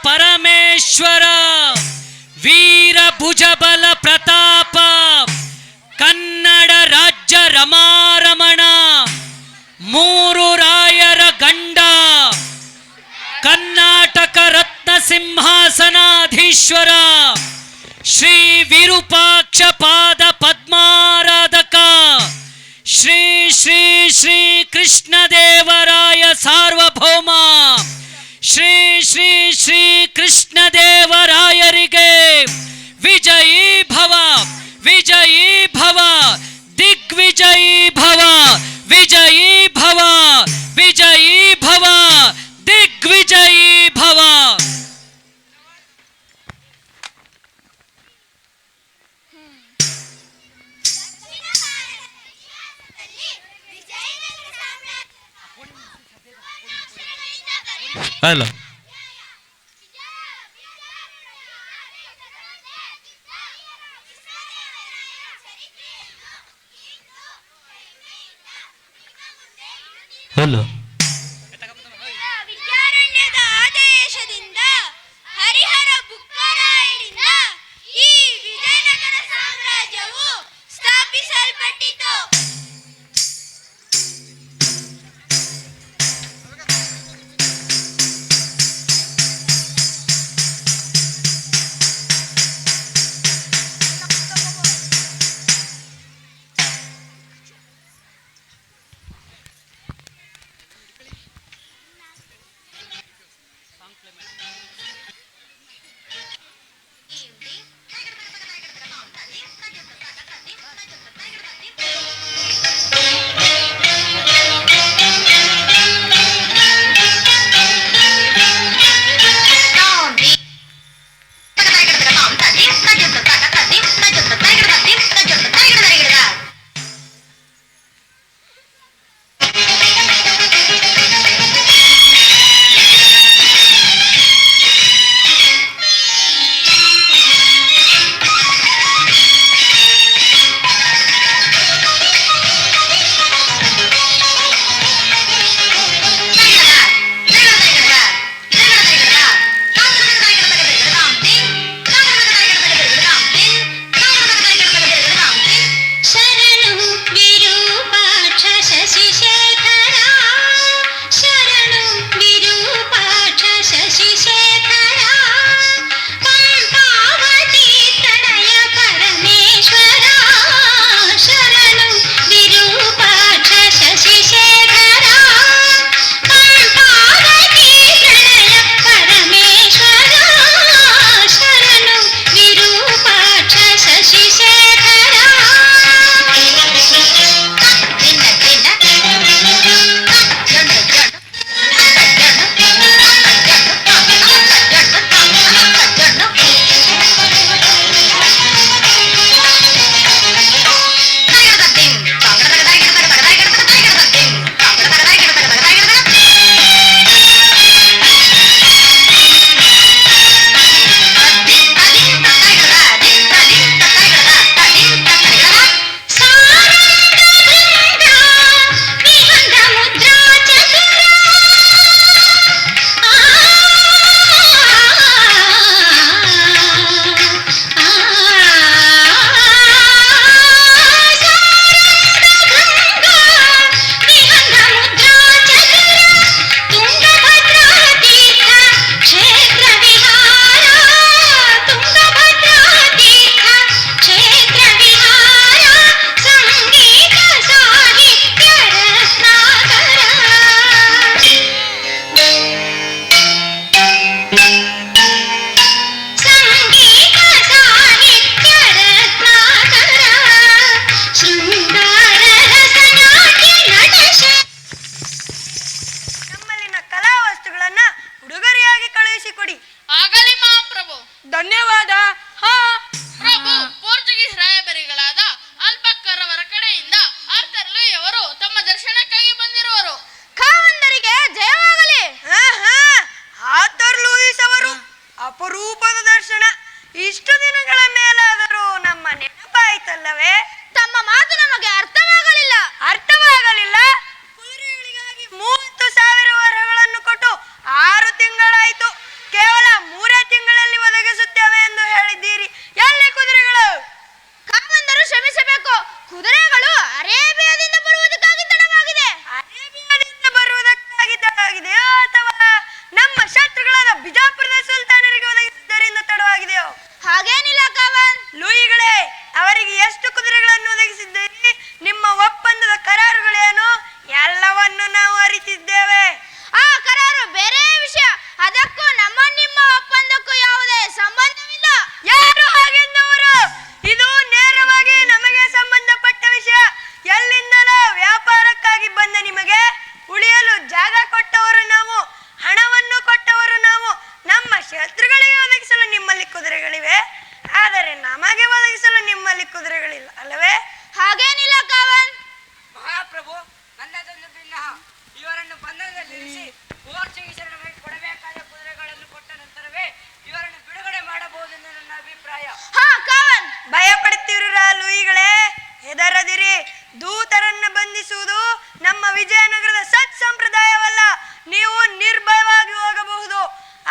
ಪರಮೇಶ್ವರ ವೀರ ಭುಜಬಲ ಪ್ರತಾಪ ಕನ್ನಡ ರಾಜ್ಯ ರಮಾರಮಣ ಮೂರು ರಾಯರ ಗಂಡ ಕರ್ನಾಟಕ ರತ್ನ ಸಿಂಹಾಸನಾಧೀಶ್ವರ ಶ್ರೀ ವಿರೂಪಾಕ್ಷ ಪಾದ ಪದ್ಮಾರಾಧಕ ಶ್ರೀ ಶ್ರೀ ಶ್ರೀ ಕೃಷ್ಣದೇವರಾಯ ಸಾರ್ವಭೌಮ ಶ್ರೀ ಶ್ರೀ ಶ್ರೀ ಕೃಷ್ಣದೇವರಾಯರಿಗೆ ವಿಜಯೀ ಭವ ವಿಜಯೀ ಭವ ದಿಗ್ವಿಜಯೀ ಭವ ವಿಜಯೀ ಭವ ವಿಜಯೀ ಭವ ದಿಗ್ವಿಜಯೀ ಭವ. ಹಲೋ ಹಲೋ ವಿದ್ಯಾರಣ್ಯದ ಆದೇಶದಿಂದ ಹರಿಹರ ಬುಕ್ಕರಾಯರಿಂದ ಈ ವಿಜಯನಗರ ಸಾಮ್ರಾಜ್ಯವು ಸ್ಥಾಪಿಸಲ್ಪಟ್ಟಿತು. ಶತ್ರುಗಳಿಗೆ ಒದಗಿಸಲು ನಿಮ್ಮಲ್ಲಿ ಕುದುರೆಗಳಿವೆ, ಆದರೆ ನಮಗೆ ಒದಗಿಸಲು ನಿಮ್ಮಲ್ಲಿ ಕುದುರೆಗಳಿಲ್ಲ ಅಲ್ಲವೇ? ಹಾಗೇನಿಲ್ಲ ಕಾವನ್. ಮಹಾಪ್ರಭು, ನನ್ನದೊಂದು ಭಿನ್ನ. ಇವರನ್ನು ಬಂಧನದಲ್ಲಿರಿಸಿ ಪೋರ್ಚುಗೀಸರ ಮೇಲೆ ಕೊಡಬೇಕಾದ ಕುದುರೆಗಳನ್ನು ಕೊಟ್ಟ ನಂತರವೇ ಇವರನ್ನು ಬಿಡುಗಡೆ ಮಾಡಬಹುದೆಂದು ನನ್ನ ಅಭಿಪ್ರಾಯ. ಹಾ ಕಾವನ್. ಭಯ ಪಡುತ್ತಿರುವ ಲೂಯಿಗಳೇ, ಹೆದರದಿರಿ. ದೂತರನ್ನು ಬಂಧಿಸುವುದು ನಮ್ಮ ವಿಜಯನಗರದ ಸತ್ ಸಂಪ್ರದಾಯವಲ್ಲ. ನೀವು ನಿರ್ಭಯವಾಗಿ ಹೋಗಬಹುದು.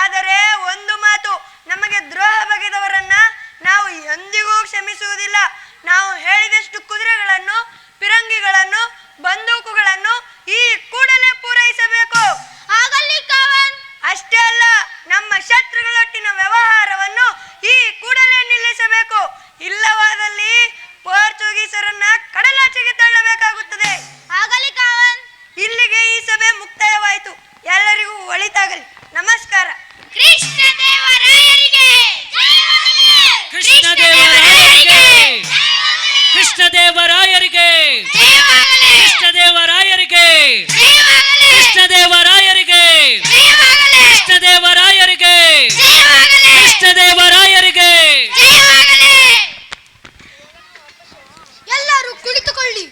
ಆದರೆ ಒಂದು ಮಾತು, ನಮಗೆ ದ್ರೋಹ ಬಗೆದವರನ್ನ ನಾವು ಎಂದಿಗೂ ಕ್ಷಮಿಸುವುದಿಲ್ಲ. ನಾವು ಹೇಳಿದಷ್ಟು ಕುದುರೆಗಳನ್ನು, ಪಿರಂಗಿಗಳನ್ನು, ಬಂದೂಕುಗಳನ್ನು ಈ ಕೂಡಲೇ ಪೂರೈಸಬೇಕು. ಆಗಲಿ ಕಾವನ್. ಅಷ್ಟೇ ಅಲ್ಲ, ನಮ್ಮ ಶತ್ರುಗಳೊಟ್ಟಿನ ವ್ಯವಹಾರವನ್ನು ಈ ಕೂಡಲೇ ನಿಲ್ಲಿಸಬೇಕು. ಇಲ್ಲವಾದಲ್ಲಿ ಪೋರ್ಚುಗೀಸರನ್ನ ಕಡಲಾಚೆಗೆ ತಳ್ಳಬೇಕಾಗುತ್ತದೆ. ಆಗಲಿ ಕಾವನ್. ಇಲ್ಲಿಗೆ ಈ ಸಭೆ ಮುಕ್ತಾಯವಾಯಿತು. ಎಲ್ಲರಿಗೂ ಒಳಿತಾಗಲಿ. ನಮಸ್ಕಾರ. ಕೃಷ್ಣದೇವರಾಯರಿಗೆ ಕೃಷ್ಣದೇವರಾಯರಿಗೆ ಕೃಷ್ಣದೇವರಾಯರಿಗೆ ಕೃಷ್ಣದೇವರಾಯರಿಗೆ ಕೃಷ್ಣದೇವರಾಯರಿಗೆ ಕೃಷ್ಣದೇವರಾಯರಿಗೆ ಕೃಷ್ಣದೇವರಾಯರಿಗೆ. ಎಲ್ಲರೂ ಕುಳಿತುಕೊಳ್ಳಿ.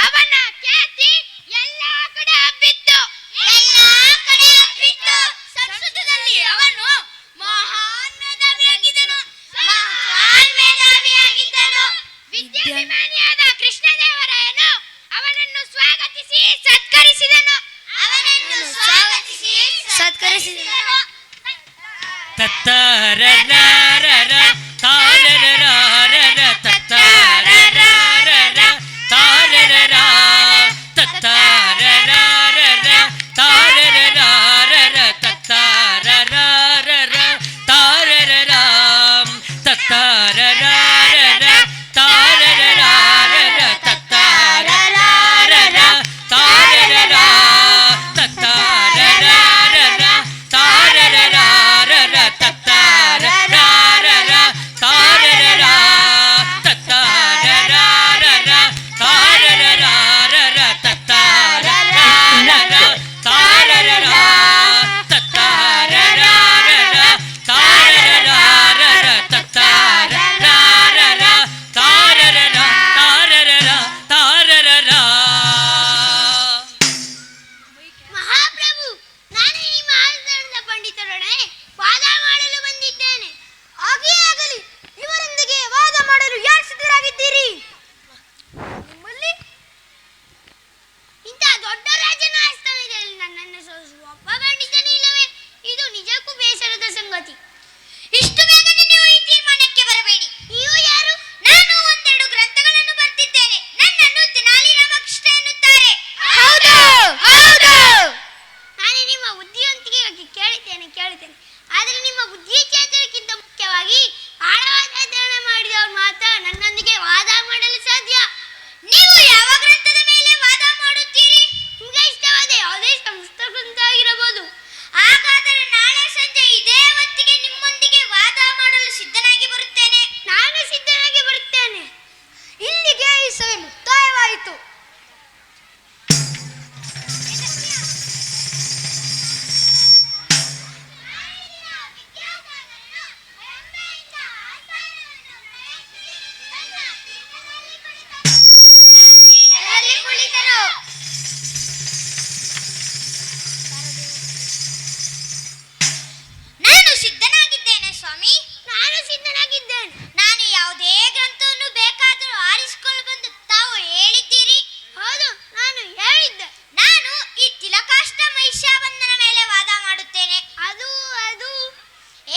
ಅವನ ಖ್ಯಾತಿ ಎಲ್ಲ ಕಡೆ ಹಬ್ಬಿತ್ತು. ಸಂಸ್ಕೃತದಲ್ಲಿ ಅವನು ಮಹಾನ್ ಮೇಧಾವಿಯಾಗಿದ್ದನು. ವಿದ್ಯಾಭಿಮಾನಿಯಾದ ಕೃಷ್ಣದೇವರಾಯನು ಅವನನ್ನು ಸ್ವಾಗತಿಸಿ ಸತ್ಕರಿಸಿದನು. ತತ್ತರರರರ ತಾರರರರರ ತತ್ತರರರರ ತಾರರರ ತತ್ತರರರರ ತಾರರರರ ತತ್ತರರರರ ತಾರರರ ತತ್ತರರರರ ತಾರರರರ ತತ್ತರರರರ ತಾರರರ ತತ್ತರರರರ ತಾರರರರ ತತ್ತರರರರ ತಾರರರ ತತ್ತರರರರ ತಾರರರರ ತತ್ತರರರರ ತಾರರರ ತತ್ತರರರರ ತಾರರರರ ತತ್ತರರರರ ತಾರರರ ತಾರರರ ತಾರರರ. ಮಹಾಪ್ರಭು, ನಾನು ನಿಮ್ಮ ಆಸ್ಥಾನದ ಪಂಡಿತರೊಡನೆ ವಾದ ಮಾಡಲು ಬಂದಿದ್ದೇನೆ. ಹಾಗೆಯೇ ಆಗಲಿ. ಇವರೊಂದಿಗೆ ವಾದ ಮಾಡಲು ಯಾರು ಸಿದ್ಧರಾಗಿದ್ದೀರಿ? ನಿಮ್ಮಲ್ಲಿ ಇಂಥ ದೊಡ್ಡ ರಾಜನ ಆಸ್ಥಾನದಲ್ಲಿ ನನ್ನನ್ನು ಸೋಲಿಸುವ ಒಬ್ಬ ಪಂಡಿತನೇ ಇಲ್ಲವೇ? ಇದು ನಿಜಕ್ಕೂ ಬೇಸರದ ಸಂಗತಿ. ಇಷ್ಟು ಬೇಗನೆ ನೀವು ಈ ತೀರ್ಮಾನಕ್ಕೆ ಬರಬೇಡಿ. ನೀವು ಯಾರು? ನಾನು ಒಂದೆರಡು ಗ್ರಂಥಗಳನ್ನು ಬರೆದಿದ್ದೇನೆ. ನನ್ನನ್ನು ತೆನಾಲಿ ರಾಮಕೃಷ್ಣ ಎನ್ನುತ್ತಾರೆ. ಹೌದು ಹೌದು. ನಾನು ನಿಮ್ಮ ಬುದ್ಧಿವಂತಿಕೆಗಾಗಿ ಕೇಳುತ್ತೇನೆ. ಆದರೆ ನಿಮ್ಮ ಬುದ್ಧಿ ಚೇತನಕ್ಕಿಂತ ಮುಖ್ಯವಾಗಿ ಆಳವಾದ ಅಧ್ಯಯನ ಮಾಡಿದವರು ಮಾತ್ರ ನನ್ನೊಂದಿಗೆ ವಾದ ಮಾಡಲು ಸಾಧ್ಯ. ನೀವು ಯಾವ ಗ್ರಂಥದ ಮೇಲೆ ವಾದ ಮಾಡುತ್ತೀರಿ? ನಿಮಗೆ ಇಷ್ಟವಾದ ಯಾವುದೇ ಸಂಸ್ಕೃತ ಗ್ರಂಥ ಆಗಿರಬಹುದು. ಹಾಗಾದರೆ ನಾಳೆ ಸಂಜೆ ಇದೇ ಹೊತ್ತಿಗೆ ನಿಮ್ಮೊಂದಿಗೆ ವಾದ ಮಾಡಲು ಸಿದ್ಧನಾಗಿ ಬರುತ್ತೇನೆ. ನಾನು ಸಿದ್ಧನಾಗಿ ಬರುತ್ತೇನೆ. ಇಲ್ಲಿಗೆ ಈ ಸಭೆ ಮುಕ್ತಾಯವಾಯಿತು. ನಾನು ಸಿದ್ಧನಾಗಿದ್ದೇನೆ ಸ್ವಾಮಿ. ನಾನು ಸಿದ್ಧನಾಗಿದ್ದೇನೆ. ನಾನು ಯಾವುದೇ ಗ್ರಂಥವನ್ನು ಬೇಕಾದರೂ ಆರಿಸಿಕೊಂಡು ಬಂದು ತಾವು ಹೇಳಿದ್ದೀರಿ. ಹೌದು, ನಾನು ಹೇಳಿದ್ದೆ. ನಾನು ಈ ತಿಲಕಾಷ್ಟ ಮಹಿಷಾಬಂಧನ ಮೇಲೆ ವಾದ ಮಾಡುತ್ತೇನೆ. ಅದು ಅದು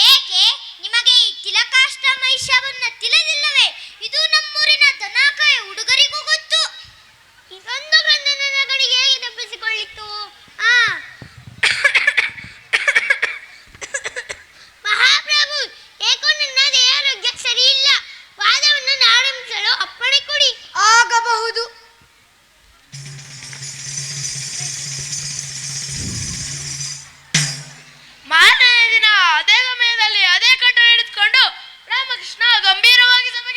ಏಕೆ? ನಿಮಗೆ ಈ ತಿಲಕಾಷ್ಟ ಮಹಿಷಾಬಂಧನ ತಿಳಿದಿಲ್ಲವೇ? ಇದು ನಮ್ಮೂರಿನ ದನಕಾಯ ಹುಡುಗರಿಗೂ ಗೊತ್ತು. ಇದೊಂದು ಗ್ರಂಥ ನನ್ನ ಕಡೆಗೆ ಹೇಗೆ ತಪ್ಪಿಸಿಕೊಳ್ಳಿತ್ತು? ಮಹಾಪ್ರಭು, ಏಕೋ ನನ್ನ ದೇಹಾರೋಗ್ಯ ಸರಿ ಇಲ್ಲ. ವಾದವನ್ನು ಆರಂಭಿಸಲು ಅಪ್ಪಣೆ ಕೊಡಿ. ಆಗಬಹುದು. ಮಾರನೇ ದಿನ ಅದೇ ಸಮಯದಲ್ಲಿ ಅದೇ ಕಟ್ಟು ಹಿಡಿದುಕೊಂಡು ರಾಮಕೃಷ್ಣ ಗಂಭೀರವಾಗಿ ಸಭೆಗೆ